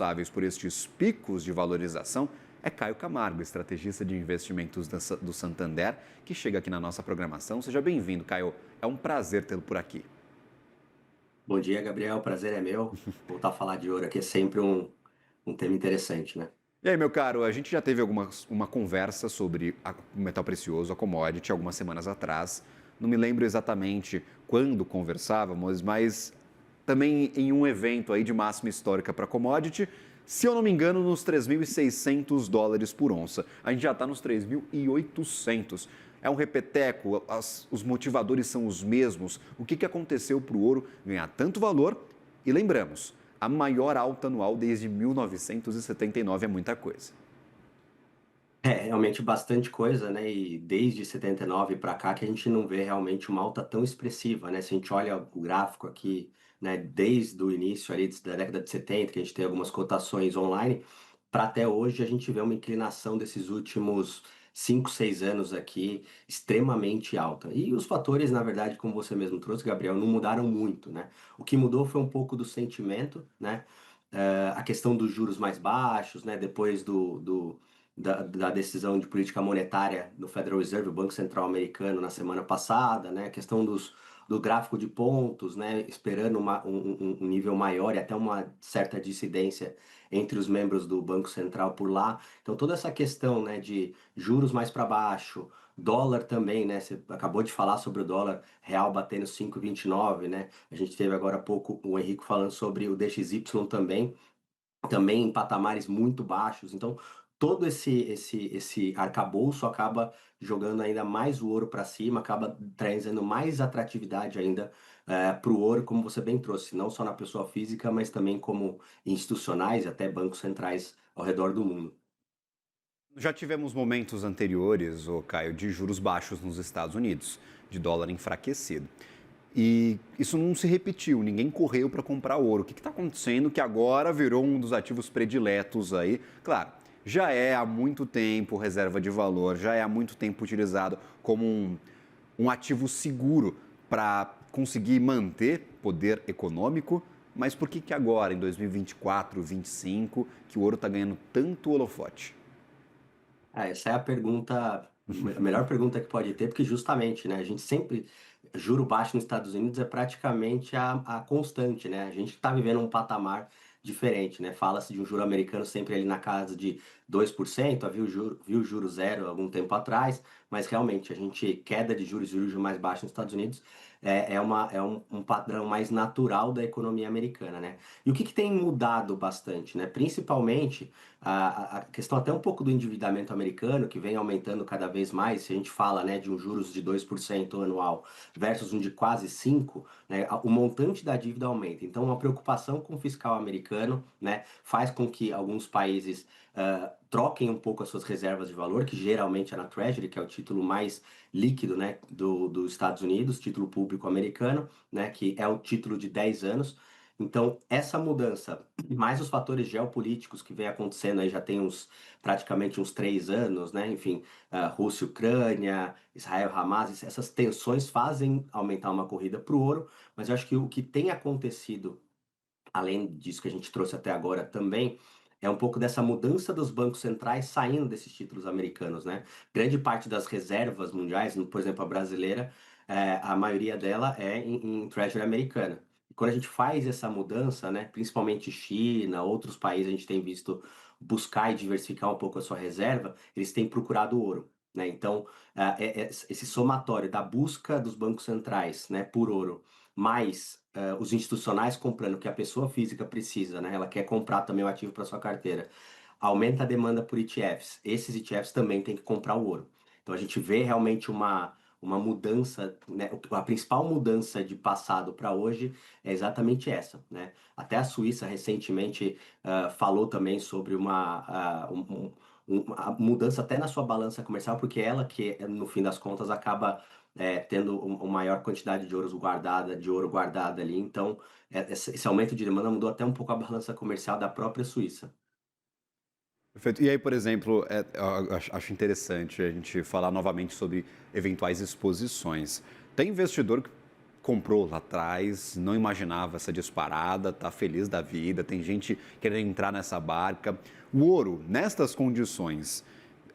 responsáveis por estes picos de valorização é Caio Camargo, estrategista de investimentos do Santander, que chega aqui na nossa programação. Seja bem-vindo, Caio. É um prazer tê-lo por aqui. Bom dia, Gabriel. O prazer é meu. Voltar a falar de ouro aqui é sempre um tema interessante, né? E aí, meu caro, a gente já teve uma conversa sobre o metal precioso, a commodity, algumas semanas atrás. Não me lembro exatamente quando conversávamos, mas também em um evento aí de máxima histórica para commodity, se eu não me engano, nos US$ 3.600 por onça. A gente já está nos 3.800. É um repeteco, os motivadores são os mesmos. O que aconteceu para o ouro ganhar tanto valor? E lembramos, a maior alta anual desde 1979 é muita coisa. É realmente bastante coisa, né? E desde 79 para cá que a gente não vê realmente uma alta tão expressiva, né? Se a gente olha o gráfico aqui, né, desde o início ali da década de 70, que a gente tem algumas cotações online, para até hoje a gente vê uma inclinação desses últimos 5, 6 anos aqui extremamente alta. E os fatores, na verdade, como você mesmo trouxe, Gabriel, não mudaram muito, né? O que mudou foi um pouco do sentimento, né? A questão dos juros mais baixos, né? Depois da decisão de política monetária do Federal Reserve, o Banco Central Americano, na semana passada, né? A questão do gráfico de pontos, né? Esperando um nível maior e até uma certa dissidência entre os membros do Banco Central por lá. Então, toda essa questão, né, de juros mais para baixo, dólar também, né? Você acabou de falar sobre o dólar real batendo 5,29, né? A gente teve agora há pouco o Henrique falando sobre o DXY também em patamares muito baixos. Então, todo esse arcabouço acaba jogando ainda mais o ouro para cima, acaba trazendo mais atratividade ainda para o ouro, como você bem trouxe, não só na pessoa física, mas também como institucionais e até bancos centrais ao redor do mundo. Já tivemos momentos anteriores, ô Caio, de juros baixos nos Estados Unidos, de dólar enfraquecido. E isso não se repetiu, ninguém correu para comprar ouro. O que está acontecendo que agora virou um dos ativos prediletos aí? Claro, já é há muito tempo reserva de valor, já é há muito tempo utilizado como um ativo seguro para conseguir manter poder econômico, mas por que agora, em 2024, 2025, que o ouro está ganhando tanto holofote? Essa é a pergunta, a melhor pergunta que pode ter, porque justamente, né, a gente sempre, juro baixo nos Estados Unidos é praticamente a constante, né? A gente está vivendo um patamar diferente, né? Fala-se de um juro americano sempre ali na casa de 2%, viu juro zero algum tempo atrás, mas realmente a gente, queda de juros mais baixos nos Estados Unidos é um padrão mais natural da economia americana, né? E o que tem mudado bastante, né? Principalmente a questão até um pouco do endividamento americano, que vem aumentando cada vez mais, se a gente fala, né, de um juros de 2% anual versus um de quase 5%, né, o montante da dívida aumenta. Então, uma preocupação com o fiscal americano, né, faz com que alguns países troquem um pouco as suas reservas de valor, que geralmente é na Treasury, que é o título mais líquido, né, dos Estados Unidos, título público americano, né, que é o título de 10 anos. Então, essa mudança, mais os fatores geopolíticos que vem acontecendo aí já tem praticamente uns 3 anos, né? Enfim, Rússia, Ucrânia, Israel, Hamas, essas tensões fazem aumentar uma corrida para o ouro, mas eu acho que o que tem acontecido, além disso que a gente trouxe até agora também, é um pouco dessa mudança dos bancos centrais saindo desses títulos americanos, né? Grande parte das reservas mundiais, por exemplo, a brasileira, a maioria dela é em Treasury americana. E quando a gente faz essa mudança, né, principalmente China, outros países, a gente tem visto buscar e diversificar um pouco a sua reserva, eles têm procurado ouro. Né? Então, esse somatório da busca dos bancos centrais, né, por ouro, mais os institucionais comprando o que a pessoa física precisa, né? Ela quer comprar também o ativo para sua carteira. Aumenta a demanda por ETFs. Esses ETFs também têm que comprar o ouro. Então a gente vê realmente uma mudança, né? A principal mudança de passado para hoje é exatamente essa, né? Até a Suíça recentemente falou também sobre uma mudança até na sua balança comercial, porque ela que no fim das contas acaba tendo uma maior quantidade de ouro guardada ali. Então, esse aumento de demanda mudou até um pouco a balança comercial da própria Suíça. Perfeito. E aí, por exemplo, eu acho interessante a gente falar novamente sobre eventuais exposições. Tem investidor que comprou lá atrás, não imaginava essa disparada, está feliz da vida, tem gente querendo entrar nessa barca. O ouro, nestas condições,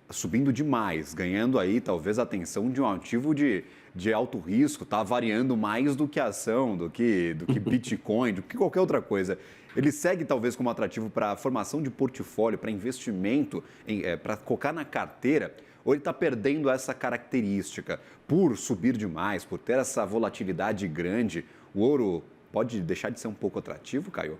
subindo demais, ganhando aí talvez a atenção de um ativo de alto risco, está variando mais do que a ação, do que Bitcoin, do que qualquer outra coisa. Ele segue talvez como atrativo para a formação de portfólio, para investimento, para colocar na carteira, ou ele está perdendo essa característica? Por subir demais, por ter essa volatilidade grande, o ouro pode deixar de ser um pouco atrativo, Caio?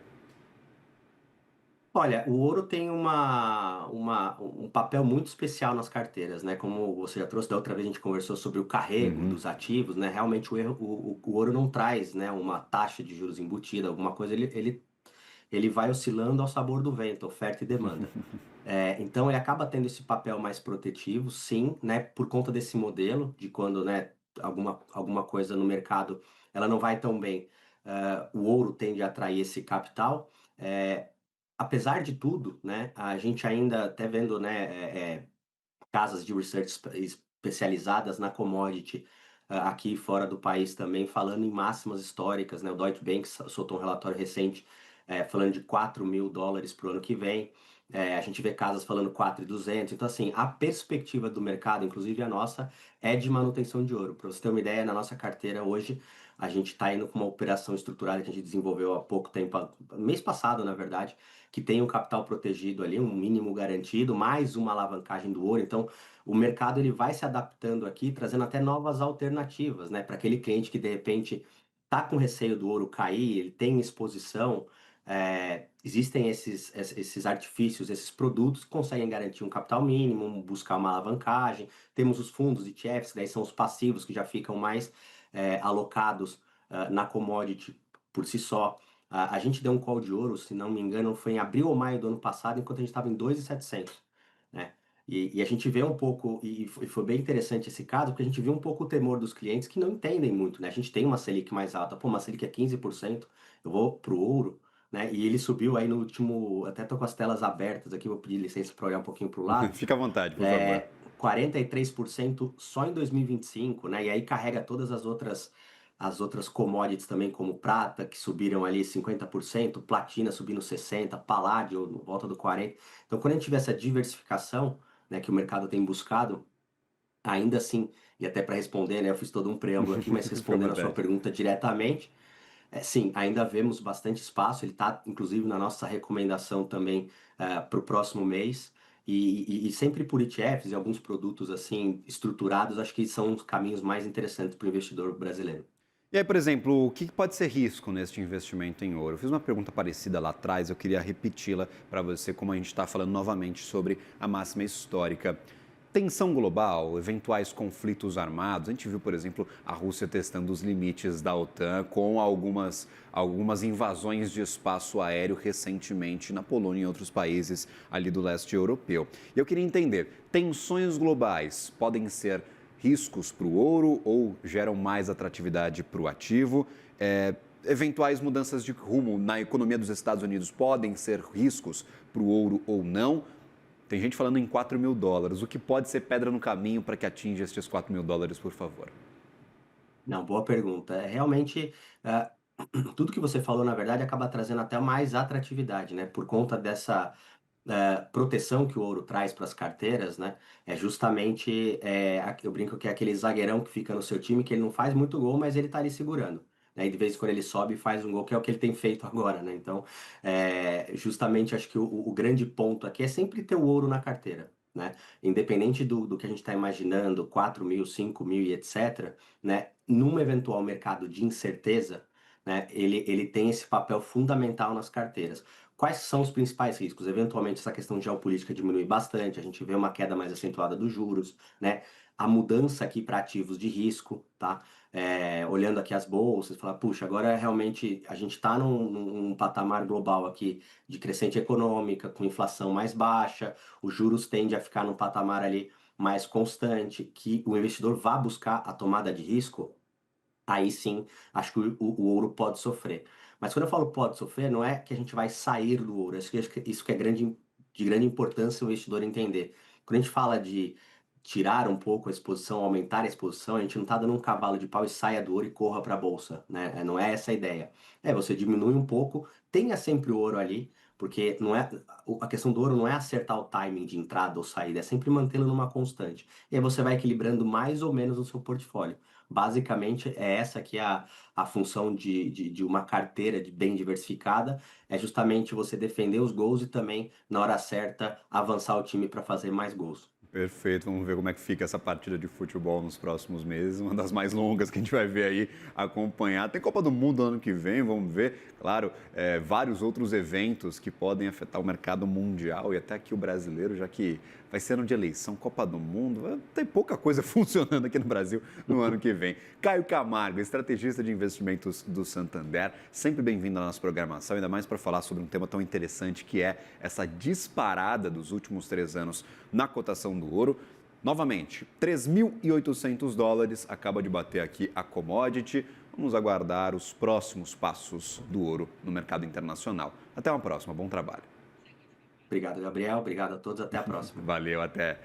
Olha, o ouro tem um papel muito especial nas carteiras, né? Como você já trouxe da outra vez, a gente conversou sobre o carrego Uhum. dos ativos, né? Realmente o ouro não traz, né, uma taxa de juros embutida, alguma coisa, ele vai oscilando ao sabor do vento, oferta e demanda. Então ele acaba tendo esse papel mais protetivo, sim, né? Por conta desse modelo, de quando, né, alguma coisa no mercado ela não vai tão bem, o ouro tende a atrair esse capital. Eh, Apesar de tudo, né, a gente ainda até vendo, né, casas de research especializadas na commodity, aqui fora do país também, falando em máximas históricas, né? O Deutsche Bank soltou um relatório recente, falando de $4.000 para o ano que vem. A gente vê casas falando 4.200. Então, assim, a perspectiva do mercado, inclusive a nossa, é de manutenção de ouro. Para você ter uma ideia, na nossa carteira hoje, a gente está indo com uma operação estruturada que a gente desenvolveu há pouco tempo, mês passado, na verdade, que tem um capital protegido ali, um mínimo garantido, mais uma alavancagem do ouro. Então, o mercado ele vai se adaptando aqui, trazendo até novas alternativas, né? Para aquele cliente que de repente está com receio do ouro cair, ele tem exposição, existem esses artifícios, esses produtos que conseguem garantir um capital mínimo, buscar uma alavancagem. Temos os fundos ETFs, que daí são os passivos que já ficam mais alocados na commodity por si só. A gente deu um call de ouro, se não me engano, foi em abril ou maio do ano passado, enquanto a gente estava em 2.700, né? E a gente vê um pouco, e foi bem interessante esse caso, porque a gente viu um pouco o temor dos clientes que não entendem muito, né? A gente tem uma Selic mais alta, pô, uma Selic é 15%, eu vou pro ouro, né? E ele subiu aí no último, até tô com as telas abertas aqui, vou pedir licença para olhar um pouquinho pro lado, Fica à vontade, por favor. 43% só em 2025, né? E aí carrega todas as outras commodities também, como prata, que subiram ali 50%, platina subindo 60%, paládio volta do 40%. Então, quando a gente tiver essa diversificação, né, que o mercado tem buscado, ainda assim, e até para responder, né, eu fiz todo um preâmbulo aqui, mas Fica à respondendo a sua vontade. pergunta diretamente, sim, ainda vemos bastante espaço, ele está inclusive na nossa recomendação também para o próximo mês, e sempre por ETFs e alguns produtos assim estruturados, acho que são os caminhos mais interessantes para o investidor brasileiro. E aí, por exemplo, o que pode ser risco neste investimento em ouro? Eu fiz uma pergunta parecida lá atrás, eu queria repeti-la para você, como a gente está falando novamente sobre a máxima histórica. Tensão global, eventuais conflitos armados. A gente viu, por exemplo, a Rússia testando os limites da OTAN com algumas invasões de espaço aéreo recentemente na Polônia e em outros países ali do leste europeu. E eu queria entender, tensões globais podem ser riscos para o ouro ou geram mais atratividade para o ativo? Eventuais mudanças de rumo na economia dos Estados Unidos podem ser riscos para o ouro ou não? Tem gente falando em $4.000. O que pode ser pedra no caminho para que atinja estes $4.000, por favor? Não, boa pergunta. Realmente, tudo que você falou, na verdade, acaba trazendo até mais atratividade, né? Por conta dessa proteção que o ouro traz para as carteiras, né? É justamente, eu brinco que é aquele zagueirão que fica no seu time, que ele não faz muito gol, mas ele tá ali segurando. Né? E de vez em quando ele sobe e faz um gol, que é o que ele tem feito agora, né? Então, justamente acho que o grande ponto aqui é sempre ter o ouro na carteira. Né? Independente do que a gente está imaginando, 4.000, 5.000 e etc., né? Num eventual mercado de incerteza, né? Ele tem esse papel fundamental nas carteiras. Quais são os principais riscos? Eventualmente, essa questão geopolítica diminui bastante, a gente vê uma queda mais acentuada dos juros, né? A mudança aqui para ativos de risco, tá? Olhando aqui as bolsas, falar, puxa, agora realmente a gente está num patamar global aqui de crescente econômica, com inflação mais baixa, os juros tendem a ficar num patamar ali mais constante, que o investidor vá buscar a tomada de risco, aí sim, acho que o ouro pode sofrer. Mas quando eu falo pode sofrer, não é que a gente vai sair do ouro. Acho que isso que é de grande importância o investidor entender. Quando a gente fala de tirar um pouco a exposição, aumentar a exposição, a gente não está dando um cavalo de pau e saia do ouro e corra para a bolsa, né? Não é essa a ideia. Você diminui um pouco, tenha sempre o ouro ali, porque não é a questão do ouro não é acertar o timing de entrada ou saída, é sempre mantê-lo numa constante. E aí você vai equilibrando mais ou menos o seu portfólio. Basicamente, é essa que é a função de uma carteira bem diversificada, é justamente você defender os gols e também, na hora certa, avançar o time para fazer mais gols. Perfeito, vamos ver como é que fica essa partida de futebol nos próximos meses, uma das mais longas que a gente vai ver aí, acompanhar. Tem Copa do Mundo ano que vem, vamos ver, claro, vários outros eventos que podem afetar o mercado mundial e até aqui o brasileiro, já que vai ser ano de eleição, Copa do Mundo, tem pouca coisa funcionando aqui no Brasil no ano que vem. Caio Camargo, estrategista de investimentos do Santander, sempre bem-vindo à nossa programação, ainda mais para falar sobre um tema tão interessante que é essa disparada dos últimos 3 anos na cotação do ouro. Novamente, $3.800 acaba de bater aqui a commodity. Vamos aguardar os próximos passos do ouro no mercado internacional. Até uma próxima, bom trabalho. Obrigado, Gabriel. Obrigado a todos. Até a próxima. Valeu, até.